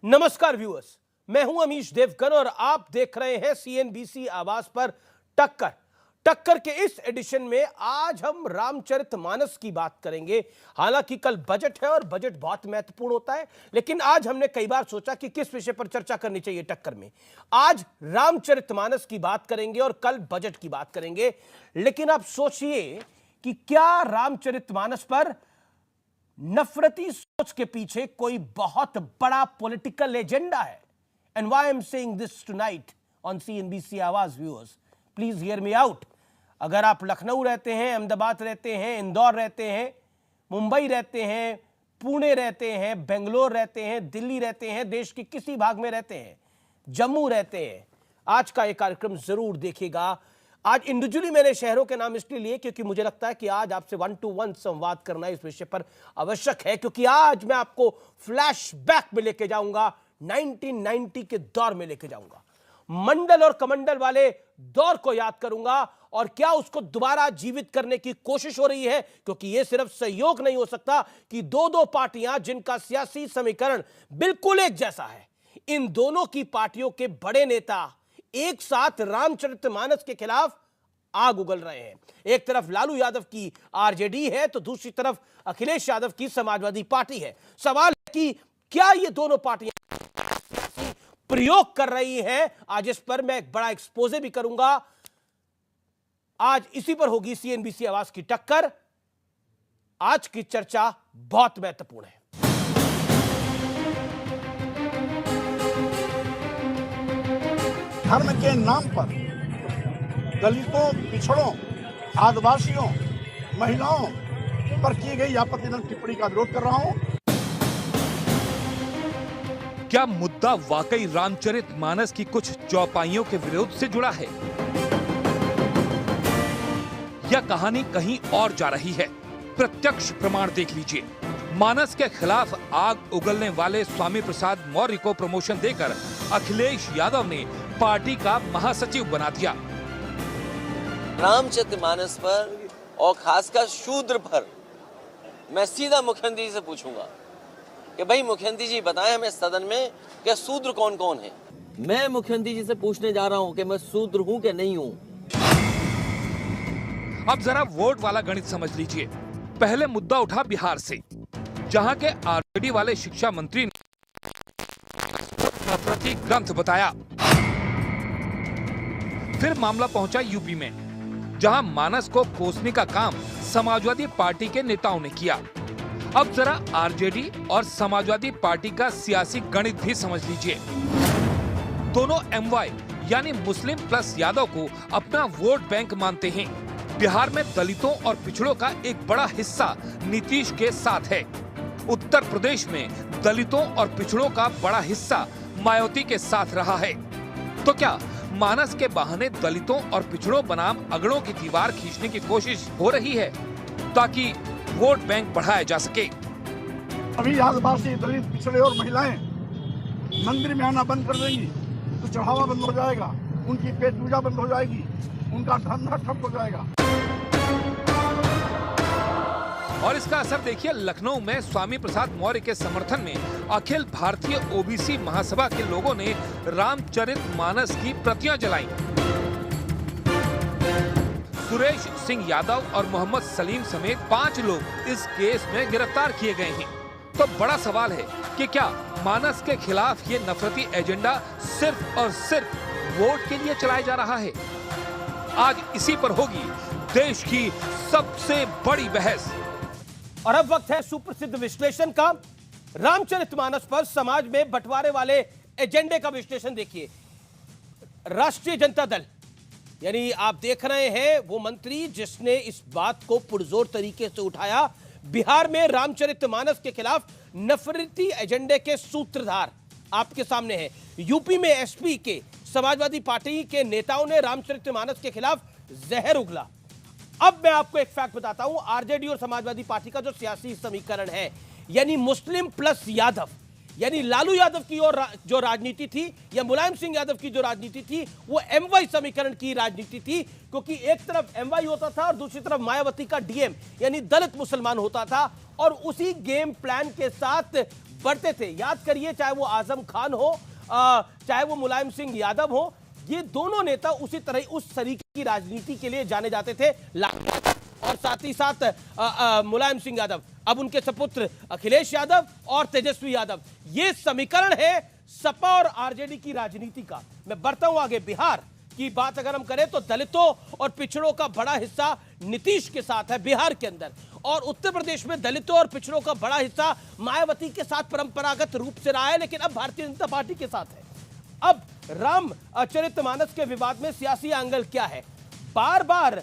नमस्कार व्यूअर्स, मैं हूं अमीश देवगन और आप देख रहे हैं सीएनबीसी आवाज पर टक्कर। टक्कर के इस एडिशन में आज हम रामचरितमानस की बात करेंगे। हालांकि कल बजट है और बजट बहुत महत्वपूर्ण होता है, लेकिन आज हमने कई बार सोचा कि किस विषय पर चर्चा करनी चाहिए टक्कर में। आज रामचरितमानस की बात करेंगे और कल बजट की बात करेंगे। लेकिन आप सोचिए कि क्या रामचरितमानस पर नफरती सोच के पीछे कोई बहुत बड़ा पॉलिटिकल एजेंडा है? And why I am saying this tonight on CNBC Awaaz viewers, please hear me out. अगर आप लखनऊ रहते हैं, अहमदाबाद रहते हैं, इंदौर रहते हैं, मुंबई रहते हैं, पुणे रहते हैं, बेंगलोर रहते हैं, दिल्ली रहते हैं, देश के किसी भाग में रहते हैं, जम्मू रहते हैं, आज का यह कार्यक्रम जरूर देखिएगा। आज इंडिविजुअली मैंने शहरों के नाम इसलिए लिए क्योंकि मुझे लगता है कि आज आपसे 1-to-1 संवाद करना इस विषय पर आवश्यक है, क्योंकि आज मैं आपको फ्लैशबैक में लेके जाऊंगा, 1990 के दौर में लेके जाऊंगा, मंडल और कमंडल वाले दौर को याद करूंगा और क्या उसको दोबारा जीवित करने की कोशिश हो रही है। क्योंकि यह सिर्फ सहयोग नहीं हो सकता कि दो पार्टियां जिनका सियासी समीकरण बिल्कुल एक जैसा है, इन दोनों की पार्टियों के बड़े नेता एक साथ रामचरितमानस के खिलाफ आग उगल रहे हैं। एक तरफ लालू यादव की आरजेडी है तो दूसरी तरफ अखिलेश यादव की समाजवादी पार्टी है। सवाल है कि क्या ये दोनों पार्टियां प्रयोग कर रही हैं? आज इस पर मैं एक बड़ा एक्सपोजे भी करूंगा। आज इसी पर होगी सीएनबीसी आवाज की टक्कर। आज की चर्चा बहुत महत्वपूर्ण है। धर्म के नाम पर दलितों, पिछड़ों, आदिवासियों, महिलाओं पर की गई आपत्तिजनक टिप्पणी का विरोध कर रहा हूं। क्या मुद्दा वाकई रामचरितमानस की कुछ चौपाइयों के विरोध से जुड़ा है या कहानी कहीं और जा रही है? प्रत्यक्ष प्रमाण देख लीजिए। मानस के खिलाफ आग उगलने वाले स्वामी प्रसाद मौर्य को प्रमोशन देकर अखिलेश यादव ने पार्टी का महासचिव बना दिया। रामचरितमानस पर और खासकर शूद्र पर मैं सीधा मुख्यमंत्री जी से पूछूंगा कि भाई मुख्यमंत्री जी बताएं हमें सदन में कि शूद्र कौन कौन है। मैं मुख्यमंत्री जी से पूछने जा रहा हूं कि मैं शूद्र हूं कि नहीं हूं। अब जरा वोट वाला गणित समझ लीजिए। पहले मुद्दा उठा बिहार से, जहां के आरजेडी वाले शिक्षा मंत्री ने नफरती ग्रंथ बताया। फिर मामला पहुंचा यूपी में, जहां मानस को कोसने का काम समाजवादी पार्टी के नेताओं ने किया। अब जरा आरजेडी और समाजवादी पार्टी का सियासी गणित भी समझ लीजिए। दोनों एमवाई यानी मुस्लिम प्लस यादव को अपना वोट बैंक मानते हैं। बिहार में दलितों और पिछड़ों का एक बड़ा हिस्सा नीतीश के साथ है। उत्तर प्रदेश में दलितों और पिछड़ों का बड़ा हिस्सा मायावती के साथ रहा है। तो क्या मानस के बहाने दलितों और पिछड़ों बनाम अगड़ों की दीवार खींचने की कोशिश हो रही है ताकि वोट बैंक बढ़ाया जा सके? अभी आदिवासी, दलित, पिछड़े और महिलाएं मंदिर में आना बंद कर देंगी तो चढ़ावा बंद हो जाएगा, उनकी पेट पूजा बंद हो जाएगी, उनका धंधा ठप हो जाएगा। और इसका असर देखिए लखनऊ में स्वामी प्रसाद मौर्य के समर्थन में अखिल भारतीय ओबीसी महासभा के लोगों ने रामचरितमानस की प्रतियां जलाई। सुरेश सिंह यादव और मोहम्मद सलीम समेत 5 लोग इस केस में गिरफ्तार किए गए हैं। तो बड़ा सवाल है कि क्या मानस के खिलाफ ये नफरती एजेंडा सिर्फ और सिर्फ वोट के लिए चलाया जा रहा है? आज इसी पर होगी देश की सबसे बड़ी बहस। और अब वक्त है सुप्रसिद्ध विश्लेषण का। रामचरितमानस पर समाज में बंटवारे वाले एजेंडे का विश्लेषण देखिए। राष्ट्रीय जनता दल यानी आप देख रहे हैं वो मंत्री जिसने इस बात को पुरजोर तरीके से उठाया। बिहार में रामचरितमानस के खिलाफ नफरती एजेंडे के सूत्रधार आपके सामने हैं। यूपी में एसपी के समाजवादी पार्टी के नेताओं ने रामचरितमानस के खिलाफ जहर उगला। अब मैं आपको एक फैक्ट बताता हूं, आरजेडी और समाजवादी पार्टी का जो सियासी समीकरण है, यानी मुस्लिम प्लस यादव, यानी लालू यादव की और जो राजनीति थी या मुलायम सिंह यादव की जो राजनीति थी, वो एमवाई समीकरण की राजनीति थी। क्योंकि एक तरफ एमवाई होता था और दूसरी तरफ मायावती का डीएम यानी दलित मुसलमान होता था, और उसी गेम प्लान के साथ बढ़ते थे। याद करिए, चाहे वो आजम खान हो, चाहे वो मुलायम सिंह यादव हो, ये दोनों नेता उसी तरह उस तरीके की राजनीति के लिए जाने जाते थे। और साथ ही साथ मुलायम सिंह यादव, अब उनके सपुत्र अखिलेश यादव और तेजस्वी यादव, ये समीकरण है सपा और आरजेडी की राजनीति का। मैं बढ़ता हूं आगे। बिहार की बात अगर हम करें तो दलितों और पिछड़ों का बड़ा हिस्सा नीतीश के साथ है बिहार के अंदर, और उत्तर प्रदेश में दलितों और पिछड़ों का बड़ा हिस्सा मायावती के साथ परंपरागत रूप से रहा है, लेकिन अब भारतीय जनता पार्टी के साथ है। अब रामचरितमानस के विवाद में सियासी एंगल क्या है? बार बार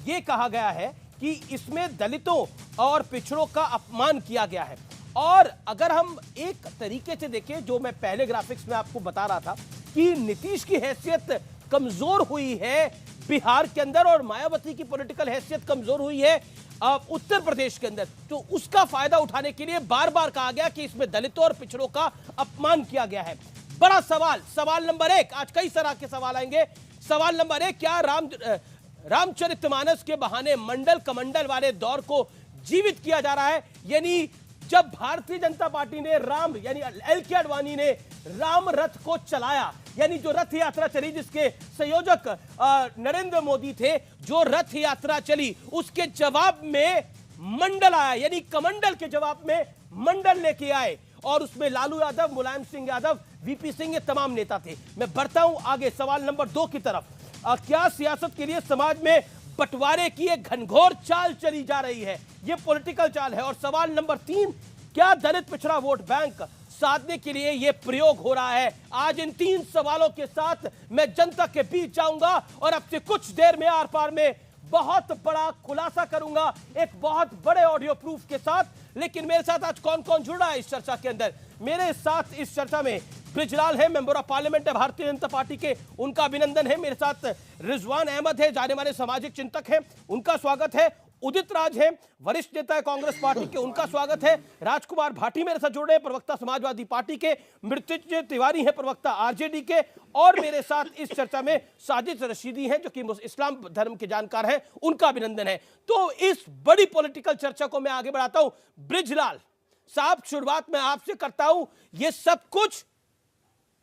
ये कहा गया है कि इसमें दलितों और पिछड़ों का अपमान किया गया है, और अगर हम एक तरीके से देखें, जो मैं पहले ग्राफिक्स में आपको बता रहा था कि नीतीश की हैसियत कमजोर हुई है बिहार के अंदर और मायावती की पॉलिटिकल हैसियत कमजोर हुई है उत्तर प्रदेश के अंदर, तो उसका फायदा उठाने के लिए बार बार कहा गया कि इसमें दलितों और पिछड़ों का अपमान किया गया है। बड़ा सवाल नंबर 1, आज कई तरह के सवाल आएंगे। सवाल नंबर 1, क्या रामचरितमानस के बहाने मंडल कमंडल वाले दौर को जीवित किया जा रहा है? यानी जब भारतीय जनता पार्टी ने यानी एल.के. आडवाणी ने राम रथ को चलाया, यानी जो रथ यात्रा चली जिसके संयोजक नरेंद्र मोदी थे, जो रथ यात्रा चली उसके जवाब में मंडल आया, यानी कमंडल के जवाब में मंडल लेके आए, और उसमें लालू यादव, मुलायम सिंह यादव, वीपी सिंह, ये तमाम नेता थे। मैं बढ़ता हूं आगे सवाल नंबर 2 की तरफ। क्या सियासत के लिए समाज में बंटवारे की एक घनघोर चाल चली जा रही है? यह पॉलिटिकल चाल है। और सवाल नंबर 3, क्या दलित पिछड़ा वोट बैंक साधने के लिए यह प्रयोग हो रहा है? आज इन 3 सवालों के साथ मैं जनता के बीच जाऊंगा और अब से कुछ देर में आर पार में बहुत बड़ा खुलासा करूंगा, एक बहुत बड़े ऑडियो प्रूफ के साथ। लेकिन मेरे साथ आज कौन कौन जुड़ रहा है इस चर्चा के अंदर? मेरे साथ इस चर्चा में ब्रिजलाल है, मेंबर ऑफ पार्लियामेंट है भारतीय जनता पार्टी के, उनका अभिनंदन है। मेरे साथ रिजवान अहमद है, जाने माने सामाजिक चिंतक हैं, उनका स्वागत है। उदित राज है, वरिष्ठ नेता है कांग्रेस पार्टी के, उनका स्वागत है। राजकुमार भाटी मेरे साथ जुड़ रहे हैं, प्रवक्ता समाजवादी पार्टी के। मृत्युंजय तिवारी है, प्रवक्ता आरजेडी के। और मेरे साथ इस चर्चा में साजिद रशीदी हैं, जो कि इस्लाम धर्म के जानकार हैं, उनका अभिनंदन है। तो इस बड़ी पॉलिटिकल चर्चा को मैं आगे बढ़ाता हूं। ब्रिजलाल साहब, शुरुआत में आपसे करता हूं। ये सब कुछ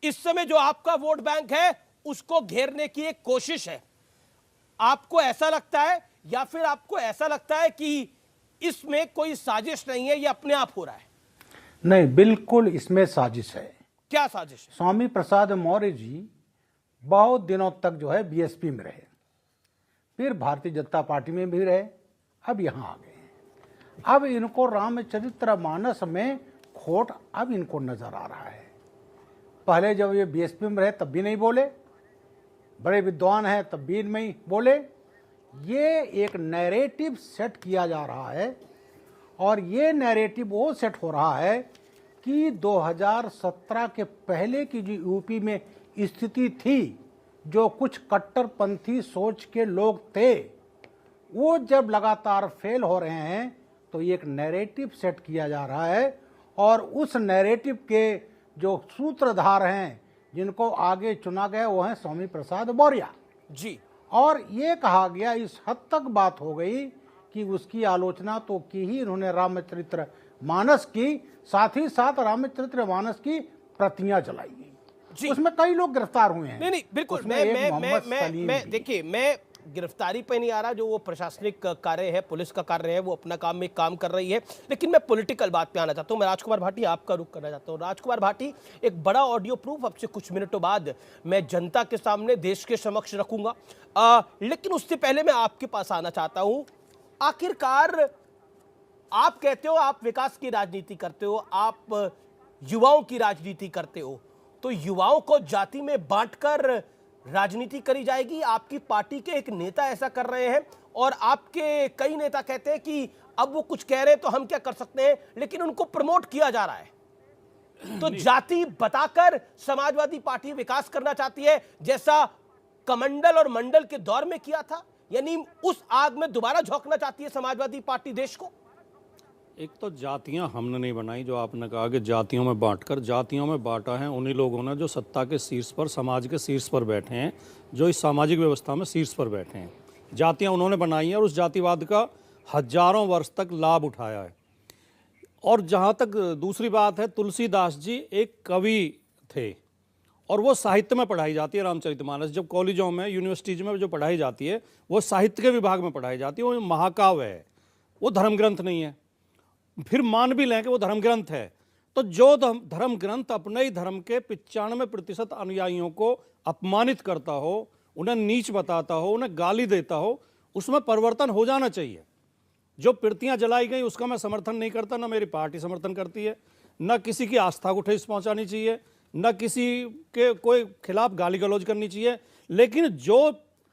इस समय जो आपका वोट बैंक है उसको घेरने की एक कोशिश है, आपको ऐसा लगता है, या फिर आपको ऐसा लगता है कि इसमें कोई साजिश नहीं है, ये अपने आप हो रहा है? नहीं, बिल्कुल इसमें साजिश है। क्या साजिश है? स्वामी प्रसाद मौर्य जी बहुत दिनों तक जो है बीएसपी में रहे, फिर भारतीय जनता पार्टी में भी रहे, अब यहां आ गए। अब इनको रामचरितमानस में खोट अब इनको नजर आ रहा है। पहले जब ये बीएसपी में रहे तब भी नहीं बोले, बड़े विद्वान हैं तब भी नहीं बोले। ये एक नैरेटिव सेट किया जा रहा है, और ये नैरेटिव वो सेट हो रहा है कि 2017 के पहले की जो यूपी में स्थिति थी, जो कुछ कट्टरपंथी सोच के लोग थे, वो जब लगातार फेल हो रहे हैं तो ये एक नैरेटिव सेट किया जा रहा है, और उस नैरेटिव के जो सूत्रधार हैं, जिनको आगे चुना गया, वो हैं स्वामी प्रसाद मौर्य जी। और ये कहा गया, इस हद तक बात हो गई कि उसकी आलोचना तो की ही इन्होंने रामचरितमानस की, साथ ही साथ रामचरितमानस की प्रतियां जलाई गई। उसमें कई लोग गिरफ्तार हुए हैं। नहीं बिल्कुल, मैं देखिए, मैं गिरफ्तारी पे नहीं आ रहा, जो वो प्रशासनिक कार्य है, पुलिस का कार्य है, वो अपना काम में काम कर रही है, लेकिन मैं पॉलिटिकल बात पे आना चाहता हूं। मैं राजकुमार भाटी आपका रुख करना चाहता हूं। राजकुमार भाटी, एक बड़ा ऑडियो प्रूफ अब से कुछ मिनटों बाद मैं जनता के सामने, देश के समक्ष रखूंगा, लेकिन उससे पहले मैं आपके पास आना चाहता हूं। आखिरकार आप कहते हो आप विकास की राजनीति करते हो, आप युवाओं की राजनीति करते हो, तो युवाओं को जाति में बांटकर राजनीति करी जाएगी? आपकी पार्टी के एक नेता ऐसा कर रहे हैं, और आपके कई नेता कहते हैं कि अब वो कुछ कह रहे हैं तो हम क्या कर सकते हैं, लेकिन उनको प्रमोट किया जा रहा है। तो जाति बताकर समाजवादी पार्टी विकास करना चाहती है, जैसा कमंडल और मंडल के दौर में किया था, यानी उस आग में दोबारा झोंकना चाहती है समाजवादी पार्टी देश को? एक तो जातियां हमने नहीं बनाई, जो आपने कहा कि जातियों में बांटकर, जातियों में बांटा है उन्हीं लोगों ने जो सत्ता के शीर्ष पर, समाज के शीर्ष पर बैठे हैं, जो इस सामाजिक व्यवस्था में शीर्ष पर बैठे हैं। जातियां उन्होंने बनाई हैं और उस जातिवाद का हजारों वर्ष तक लाभ उठाया है। और जहाँ तक दूसरी बात है, तुलसीदास जी एक कवि थे और वो साहित्य में पढ़ाई जाती है। रामचरितमानस जब कॉलेजों में, यूनिवर्सिटीज में जो पढ़ाई जाती है वो साहित्य के विभाग में पढ़ाई जाती है। वो महाकाव्य है, वो धर्म ग्रंथ नहीं है। फिर मान भी लें कि वो धर्म ग्रंथ है, तो जो धर्म ग्रंथ अपने ही धर्म के 95% अनुयायियों को अपमानित करता हो, उन्हें नीच बताता हो, उन्हें गाली देता हो, उसमें परिवर्तन हो जाना चाहिए। जो पिरतियां जलाई गई उसका मैं समर्थन नहीं करता, ना मेरी पार्टी समर्थन करती है, ना किसी की आस्था को ठेस पहुंचानी चाहिए, ना किसी के कोई खिलाफ गाली गलौज करनी चाहिए। लेकिन जो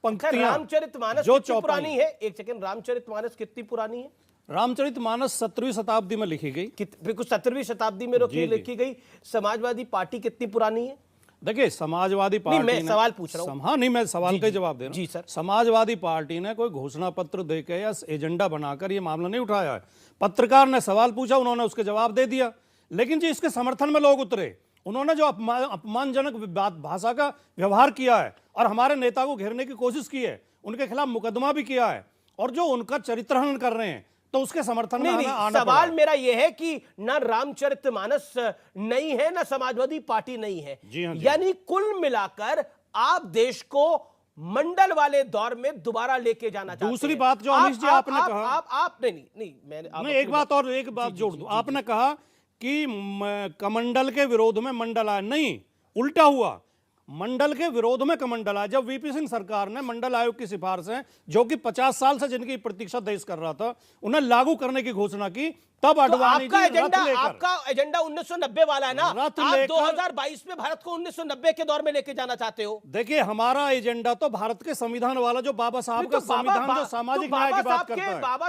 पंक्तियां, रामचरितमानस जो कितनी पुरानी है? एक सेकंड, रामचरितमानस कितनी पुरानी है? रामचरितमानस 17वीं शताब्दी में लिखी गई। बिल्कुल 17वीं शताब्दी में लिखी गई। समाजवादी पार्टी कितनी पुरानी है? देखिए, समाजवादी पार्टी मैं सवाल पूछ रहा हूं। हाँ नहीं, मैं सवाल का जवाब दे रहा हूं। जी सर। समाजवादी पार्टी ने कोई घोषणा पत्र देकर या एजेंडा बनाकर ये मामला नहीं उठाया है। पत्रकार ने सवाल पूछा, उन्होंने उसके जवाब दे दिया। लेकिन जी इसके समर्थन में लोग उतरे, उन्होंने जो अपमानजनक भाषा का व्यवहार किया है और हमारे नेता को घेरने की कोशिश की है, उनके खिलाफ मुकदमा भी किया है, और जो उनका चरित्रहनन कर रहे हैं, तो उसके समर्थन में हमें आना सवाल मेरा यह है कि ना रामचरितमानस नहीं है, ना समाजवादी पार्टी नहीं है। जी हाँ, यानी कुल मिलाकर आप देश को मंडल वाले दौर में दोबारा लेके जाना चाहते हैं। दूसरी बात जो अमीश जी आपने कहा, आप नहीं मैं एक बात जोड़ दूं। आपने कहा कि कमंडल के विरोध में मंडल आया, नहीं, उल्टा हुआ। मंडल के विरोध में कमंडल आया। जब वीपी सिंह सरकार ने मंडल आयोग की सिफारिशें, जो कि 50 साल से जिनकी प्रतीक्षा देश कर रहा था, उन्हें लागू करने की घोषणा की, तब अडवाणी आपका एजेंडा 1990 वाला है ना? आप 2022 में भारत को 1990 के दौर में लेके जाना चाहते हो। देखिए, हमारा एजेंडा तो भारत के संविधान वाला, जो बाबा साहब का संविधान जो सामाजिक न्याय की बात करता है। बाबा